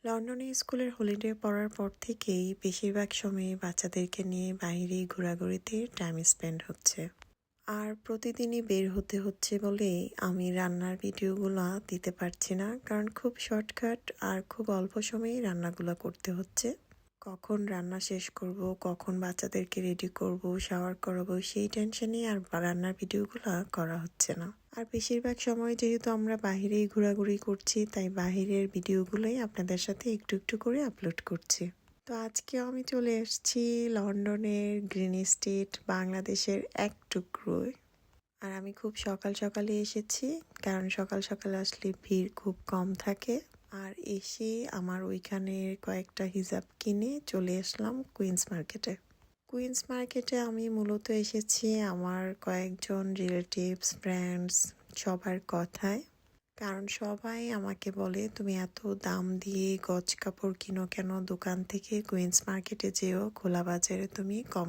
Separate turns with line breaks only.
লন্ডনে স্কুলের হলিডে পড়ার পর থেকেই বেশিরভাগ সময়ই বাচ্চাদেরকে নিয়ে বাইরেই ঘোরাঘুরিতে টাইম স্পেন্ড হচ্ছে। আর প্রতিদিনই বের হতে হচ্ছে বলেই আমি রান্নার ভিডিওগুলো দিতে পারছি না, কারণ খুব শর্টকাট আর খুব অল্প সময়েই রান্নাগুলো করতে হচ্ছে। কখন রান্না শেষ করব, কখন বাচ্চাদেরকে রেডি করব, শাওয়ার করাবো, সেই টেনশনেই আর রান্নার ভিডিওগুলো করা হচ্ছে না। আর বেশিরভাগ সময় যেহেতু আমরা বাহিরেই ঘোরাঘুরি করছি, তাই বাহিরের ভিডিওগুলোই আপনাদের সাথে একটু একটু করে আপলোড করছি। তো আজকেও আমি চলে এসেছি লন্ডনের গ্রিন স্টেট, বাংলাদেশের এক টুকরোয়। আর আমি খুব সকাল সকালে এসেছি, কারণ সকাল সকাল আসলে ভিড় খুব কম থাকে। আর এসে আমার ওইখানের কয়েকটা হিজাব কিনে চলে আসলাম কুইন্স মার্কেটে। কুইন্স মার্কেটে আমি মূলত এসেছি আমার কয়েকজন রিলেটিভস, ফ্রেন্ডস সবার কথায়। কারণ সবাই আমাকে বলে, তুমি এত দাম দিয়ে গজ কাপড় কিনো কেন, দোকান থেকে কুইন্স মার্কেটে যেও, খোলা বাজারে তুমি কম